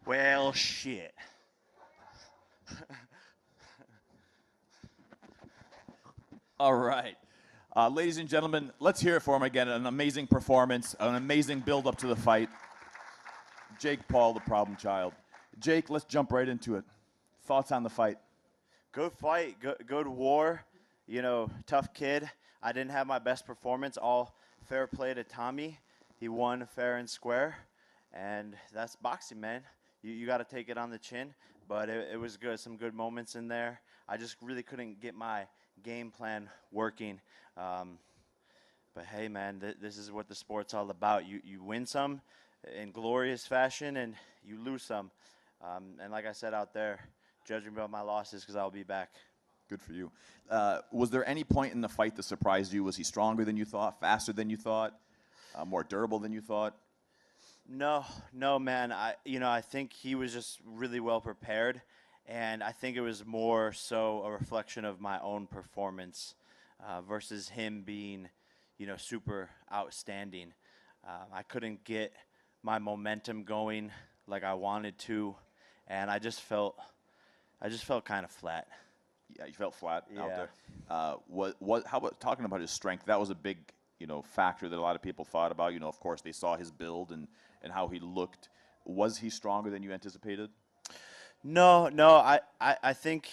Well, shit. All right. Ladies and gentlemen, let's hear it for him again. An amazing performance, an amazing build-up to the fight. Jake Paul, the problem child. Jake, let's jump right into it. Thoughts on the fight? Good fight. Good war. You know, tough kid. I didn't have my best performance. All fair play to Tommy. He won fair and square. And that's boxing, man. You got to take it on the chin. But it was good. Some good moments in there. I just really couldn't get my game plan working. But hey, man, this is what the sport's all about. You win some in glorious fashion, and you lose some. And like I said out there, judge me by my losses because I'll be back. Good for you. Was there any point in the fight that surprised you? Was he stronger than you thought, faster than you thought, more durable than you thought? No, man. I think he was just really well prepared, and I think it was more so a reflection of my own performance versus him being, super outstanding. I couldn't get my momentum going like I wanted to, and I just felt kind of flat. Yeah, you felt flat out Yeah. there. How about talking about his strength? That was a big, factor that a lot of people thought about. Of course, they saw his build and how he looked. Was he stronger than you anticipated? No, I think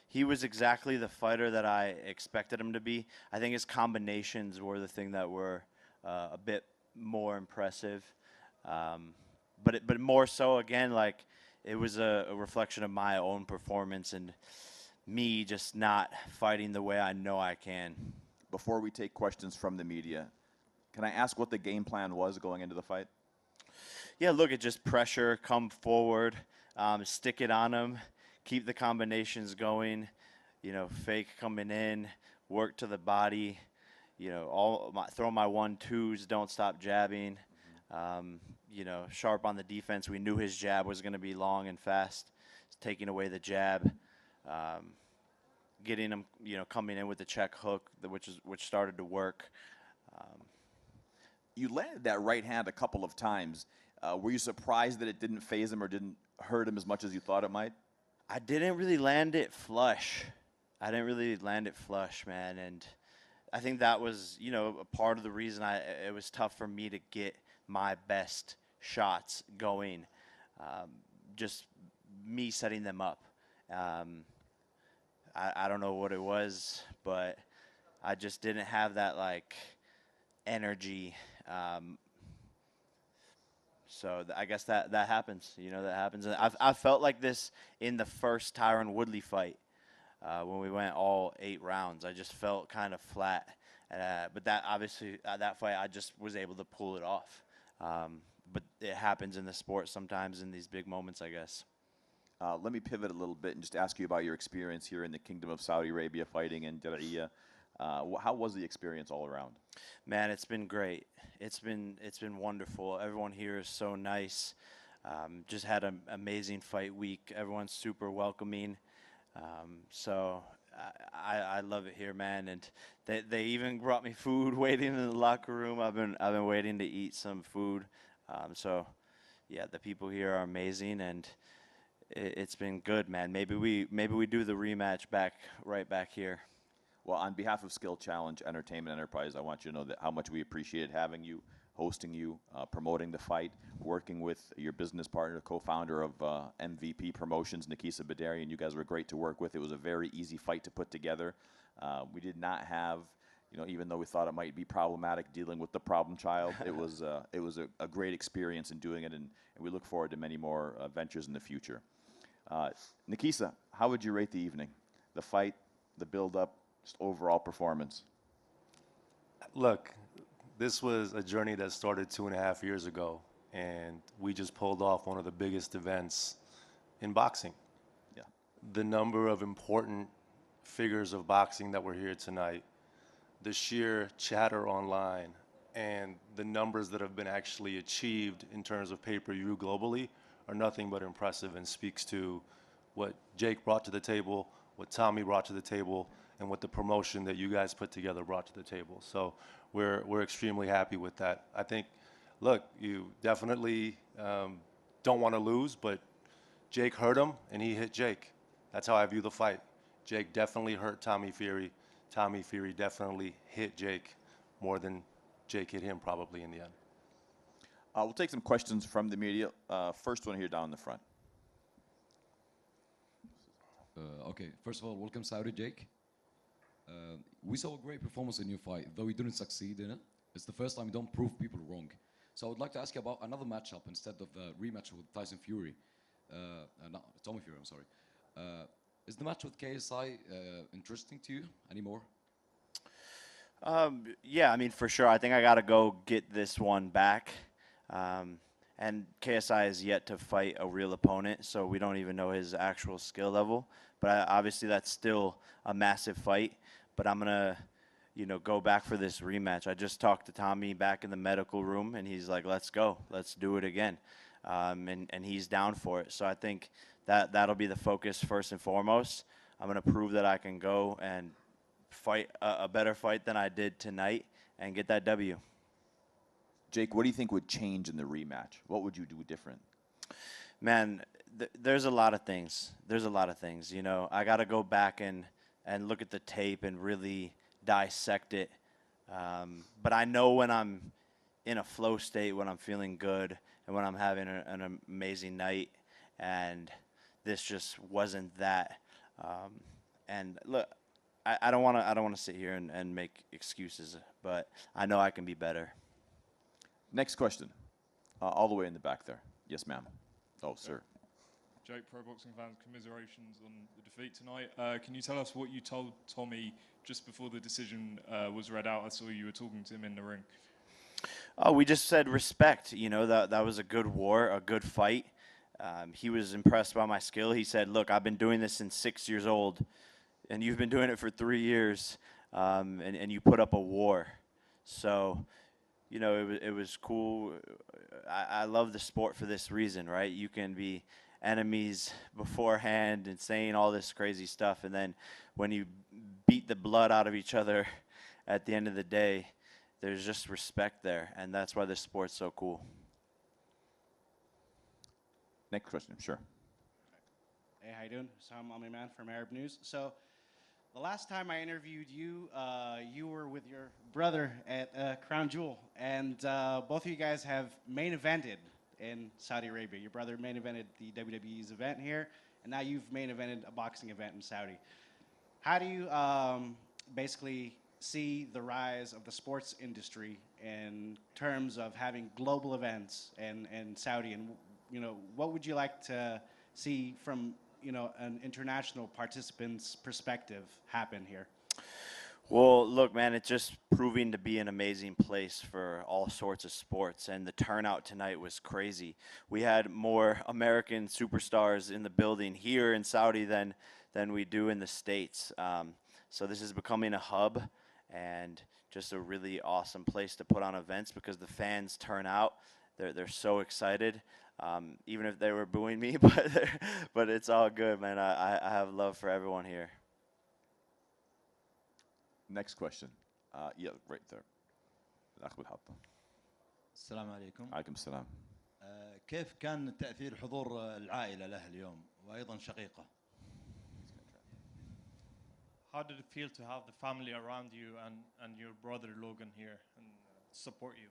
he was exactly the fighter that I expected him to be. I think his combinations were the thing that were a bit more impressive. But more so, again, like it was a reflection of my own performance and me just not fighting the way I know I can. Before we take questions from the media, can I ask what the game plan was going into the fight? Yeah, look at just pressure, come forward, stick it on him, keep the combinations going, fake coming in, work to the body, throw my 1-2s, don't stop jabbing, sharp on the defense. We knew his jab was going to be long and fast, taking away the jab, getting him, coming in with the check hook, which started to work. You landed that right hand a couple of times. Were you surprised that it didn't phase him or didn't hurt him as much as you thought it might? I didn't really land it flush. Man. And I think that was, a part of the reason it was tough for me to get my best shots going. Just me setting them up. I don't know what it was, but I just didn't have that, energy. So I guess that happens. That happens. And I felt like this in the first Tyron Woodley fight when we went all 8 rounds. I just felt kind of flat. But that obviously that fight I just was able to pull it off. But it happens in the sport sometimes in these big moments, I guess. Let me pivot a little bit and just ask you about your experience here in the Kingdom of Saudi Arabia fighting in Diriyah. How was the experience all around? Man, it's been great. It's been wonderful. Everyone here is so nice. Just had an amazing fight week. Everyone's super welcoming. So I love it here, man. And they even brought me food waiting in the locker room. I've been waiting to eat some food. So yeah, the people here are amazing, and it's been good, man. Maybe we do the rematch right back here. Well, on behalf of Skill Challenge Entertainment Enterprise, I want you to know that how much we appreciated having you, hosting you, promoting the fight, working with your business partner, co-founder of MVP Promotions, Nikisa Badarian. You guys were great to work with. It was a very easy fight to put together. We did not have, even though we thought it might be problematic dealing with the problem child, it was a great experience in doing it, and we look forward to many more ventures in the future. Nikisa, how would you rate the evening? The fight, the build-up, just overall performance? Look, this was a journey that started 2.5 years ago, and we just pulled off one of the biggest events in boxing. Yeah. The number of important figures of boxing that were here tonight, the sheer chatter online, and the numbers that have been actually achieved in terms of pay-per-view globally are nothing but impressive and speaks to what Jake brought to the table, what Tommy brought to the table, and what the promotion that you guys put together brought to the table. So we're extremely happy with that. I think, look, you definitely don't want to lose, but Jake hurt him, and he hit Jake. That's how I view the fight. Jake definitely hurt Tommy Fury. Tommy Fury definitely hit Jake more than Jake hit him probably in the end. We'll take some questions from the media. First one here down in the front. Okay, first of all, welcome Saudi Jake. We saw a great performance in your fight, though you didn't succeed in it. It's the first time you don't prove people wrong. So I would like to ask you about another matchup instead of the rematch with Tyson Fury. No, Tommy Fury, I'm sorry. Is the match with KSI interesting to you anymore? Yeah, I mean, for sure. I think I got to go get this one back. And KSI has yet to fight a real opponent, so we don't even know his actual skill level. But obviously, that's still a massive fight. But I'm going to, go back for this rematch. I just talked to Tommy back in the medical room, and he's like, let's go. Let's do it again. And he's down for it. So I think that'll be the focus first and foremost. I'm going to prove that I can go and fight a better fight than I did tonight and get that W. Jake, what do you think would change in the rematch? What would you do different? Man, there's a lot of things. I got to go back and look at the tape and really dissect it. But I know when I'm in a flow state, when I'm feeling good, and when I'm having an amazing night, and this just wasn't that. And look, I don't want to sit here and make excuses, but I know I can be better. Next question. All the way in the back there. Yes, ma'am. Oh, sir. Jake, pro boxing fans, commiserations on the defeat tonight. Can you tell us what you told Tommy just before the decision was read out? I saw you were talking to him in the ring. Oh, we just said respect. That was a good war, a good fight. He was impressed by my skill. He said, look, I've been doing this since 6 years old, and you've been doing it for 3 years, and you put up a war. So, it was cool. I love the sport for this reason, right? You can be enemies beforehand and saying all this crazy stuff, and then when you beat the blood out of each other at the end of the day, there's just respect there, and that's why this sport's so cool. Next question, sure. Hey, how you doing? Sam Man from Arab News. So, the last time I interviewed you, you were with your brother at Crown Jewel, and both of you guys have main evented in Saudi Arabia. Your brother main evented the WWE's event here, and now you've main evented a boxing event in Saudi. How do you basically see the rise of the sports industry in terms of having global events in Saudi, and what would you like to see from an international participant's perspective happen here? Well, look, man, it's just proving to be an amazing place for all sorts of sports, and the turnout tonight was crazy. We had more American superstars in the building here in Saudi than we do in the States. So this is becoming a hub and just a really awesome place to put on events because the fans turn out. They're so excited. Even if they were booing me, but it's all good, man. I have love for everyone here. Next question. Yeah, right there. الأخ بالحطة. السلام عليكم. عليكم السلام. كيف كان تأثير حضور العائلة له اليوم وأيضا شقيقة؟ How did it feel to have the family around you and your brother Logan here and support you?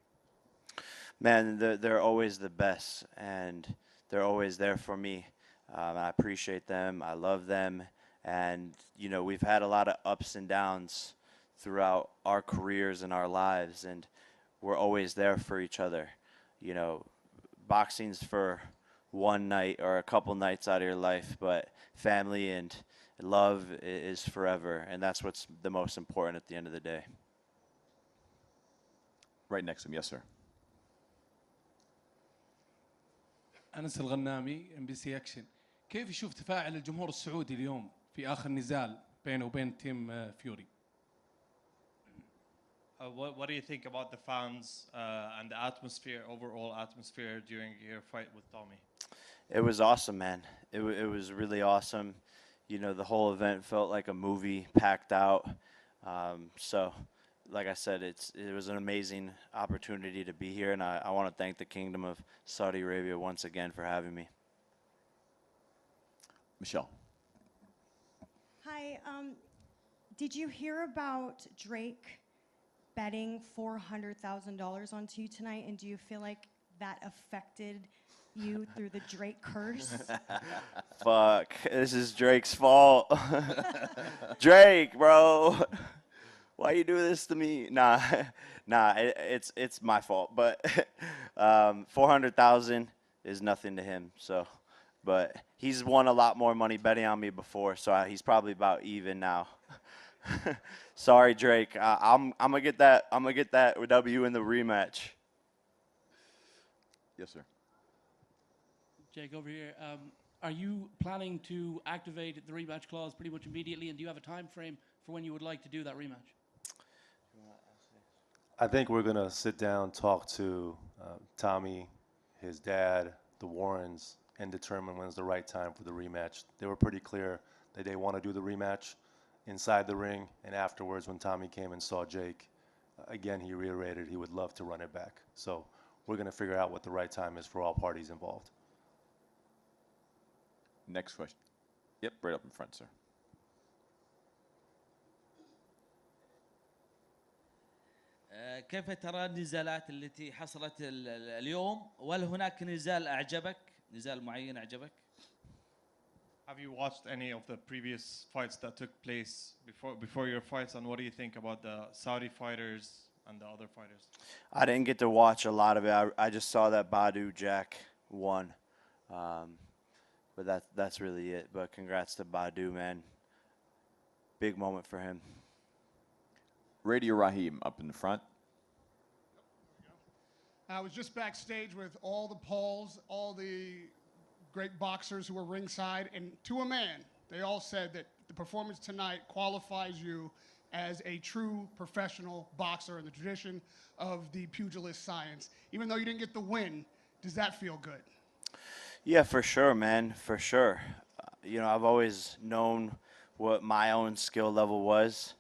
Man, they're always the best, and they're always there for me. I appreciate them. I love them. And, we've had a lot of ups and downs throughout our careers and our lives, and we're always there for each other. Boxing's for one night or a couple nights out of your life, but family and love is forever, and that's what's the most important at the end of the day. Right next to him, yes, sir. أنس الغنامي MBC أكشن. كيف يشوف تفاعل الجمهور السعودي اليوم في آخر نزال بينه وبين تيم فيوري؟ What do you think about the fans and the atmosphere, overall atmosphere during your fight with Tommy? It was awesome, man. It was really awesome. The whole event felt like a movie, packed out. So, like I said, it was an amazing opportunity to be here, and I want to thank the Kingdom of Saudi Arabia once again for having me. Michelle. Hi. Did you hear about Drake betting $400,000 onto you tonight? And do you feel like that affected you through the Drake curse? Fuck, this is Drake's fault. Drake, bro. Why you do this to me? Nah, it's my fault. But 400,000 is nothing to him. So, but he's won a lot more money betting on me before, so he's probably about even now. Sorry, Drake. I'm gonna get that. I'm gonna get that W in the rematch. Yes, sir. Jake, over here. Are you planning to activate the rematch clause pretty much immediately, and do you have a time frame for when you would like to do that rematch? I think we're going to sit down, talk to Tommy, his dad, the Warrens, and determine when's the right time for the rematch. They were pretty clear that they want to do the rematch inside the ring, and afterwards when Tommy came and saw Jake, again, he reiterated he would love to run it back. So we're going to figure out what the right time is for all parties involved. Next question. Yep, right up in front, sir. كيف ترى النزالات التي حصلت اليوم؟ وهل هناك نزال أعجبك؟ نزال معين أعجبك؟ Have you watched any of the previous fights that took place before your fights, and what do you think about the Saudi fighters and the other fighters? I didn't get to watch a lot of it. I just saw that Badu Jack won. But that's really it. But congrats to Badu, man. Big moment for him. Radio Raheem up in the front. I was just backstage with all the Pauls, all the great boxers who were ringside, and to a man, they all said that the performance tonight qualifies you as a true professional boxer in the tradition of the pugilist science. Even though you didn't get the win, does that feel good? Yeah, for sure, man, for sure. You know, I've always known what my own skill level was.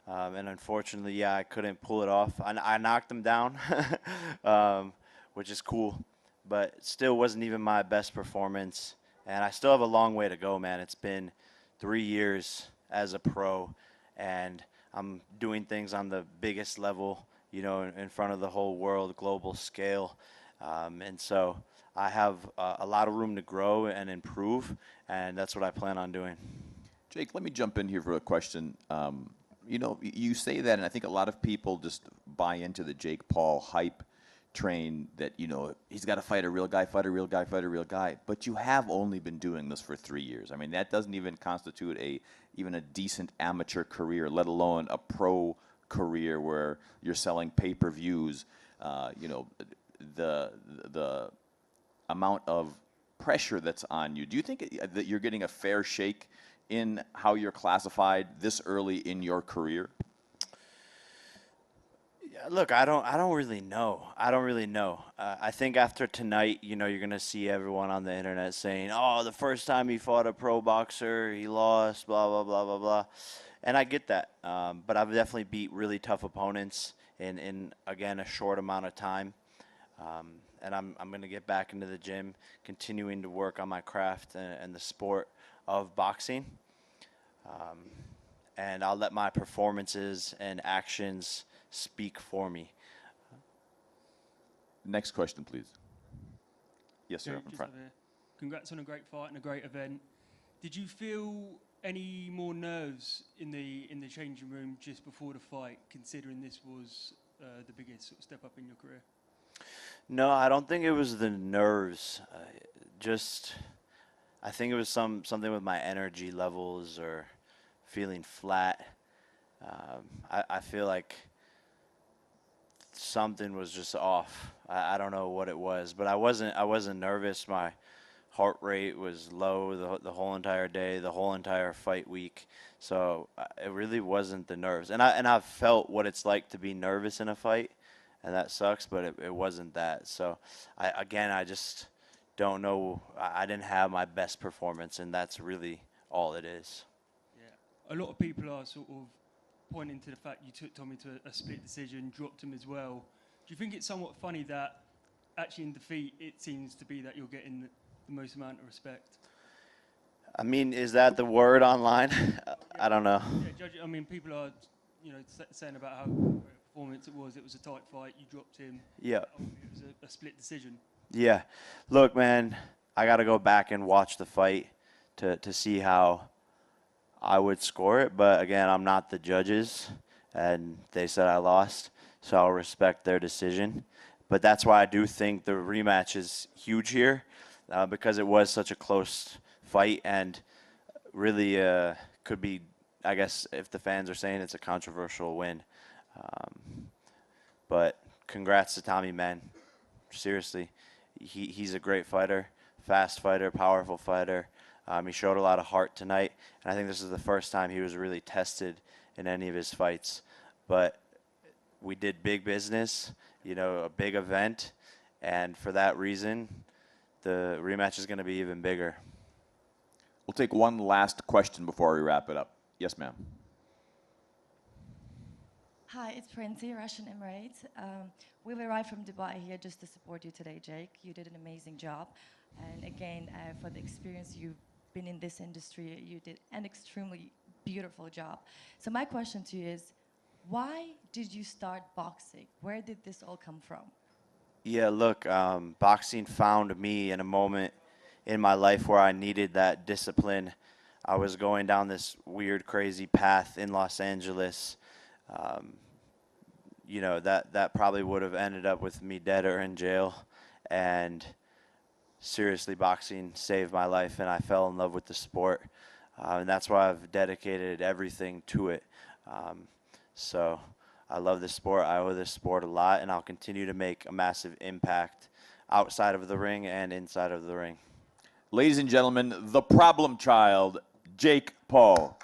And unfortunately, yeah, I couldn't pull it off. I knocked him down, which is cool, but still wasn't even my best performance. And I still have a long way to go, man. It's been 3 years as a pro, and I'm doing things on the biggest level, you know, in front of the whole world, global scale. And so I have a lot of room to grow and improve, and that's what I plan on doing. Jake, let me jump in here for a question. You know, you say that, and I think a lot of people just buy into the Jake Paul hype train that, you know, he's got to fight a real guy, fight a real guy, fight a real guy. But you have only been doing this for 3 years. I mean, that doesn't even constitute even a decent amateur career, let alone a pro career where you're selling pay-per-views. You know, the amount of pressure that's on you. Do you think that you're getting a fair shake in how you're classified this early in your career? Yeah, look, I don't really know. I don't really know. I think after tonight, you know, you're gonna see everyone on the internet saying, "Oh, the first time he fought a pro boxer, he lost, blah blah blah blah blah," and I get that. But I've definitely beat really tough opponents in again a short amount of time. And I'm gonna get back into the gym, continuing to work on my craft and the sport of boxing. And I'll let my performances and actions speak for me. Next question, please. Yes, sir, Jake, up in just front. over here. Congrats on a great fight and a great event. Did you feel any more nerves in the changing room just before the fight, considering this was the biggest sort of step up in your career? No, I don't think it was the nerves. I think it was something with my energy levels or feeling flat. I feel like something was just off. I don't know what it was, but I wasn't nervous. My heart rate was low the whole entire day, the whole entire fight week. So it really wasn't the nerves. And I've felt what it's like to be nervous in a fight, and that sucks, but it wasn't that. So I just don't know. I didn't have my best performance, and that's really all it is. Yeah, a lot of people are sort of pointing to the fact you took Tommy to a split decision, dropped him as well. Do you think it's somewhat funny that actually in defeat it seems to be that you're getting the most amount of respect? I mean, is that the word online? I don't know. Yeah, Judge, I mean, people are, saying about how great a performance it was. It was a tight fight. You dropped him. Yeah. It was a split decision. Yeah. Look, man, I got to go back and watch the fight to see how I would score it. But again, I'm not the judges, and they said I lost, so I'll respect their decision. But that's why I do think the rematch is huge here, because it was such a close fight and really could be, I guess, if the fans are saying it's a controversial win. But congrats to Tommy, man. Seriously, he's a great fighter, fast fighter, powerful fighter. He showed a lot of heart tonight, and I think this is the first time he was really tested in any of his fights. But we did big business, a big event, and for that reason, the rematch is going to be even bigger. We'll take one last question before we wrap it up. Yes, ma'am. Hi, it's Princy, Russian Emirates. We've arrived from Dubai here just to support you today, Jake. You did an amazing job. And again, for the experience you've been in this industry, you did an extremely beautiful job. So my question to you is, why did you start boxing? Where did this all come from? Yeah, look, boxing found me in a moment in my life where I needed that discipline. I was going down this weird, crazy path in Los Angeles. That probably would have ended up with me dead or in jail. And seriously, boxing saved my life, and I fell in love with the sport. And that's why I've dedicated everything to it. So I love this sport. I owe this sport a lot, and I'll continue to make a massive impact outside of the ring and inside of the ring. Ladies and gentlemen, the problem child, Jake Paul.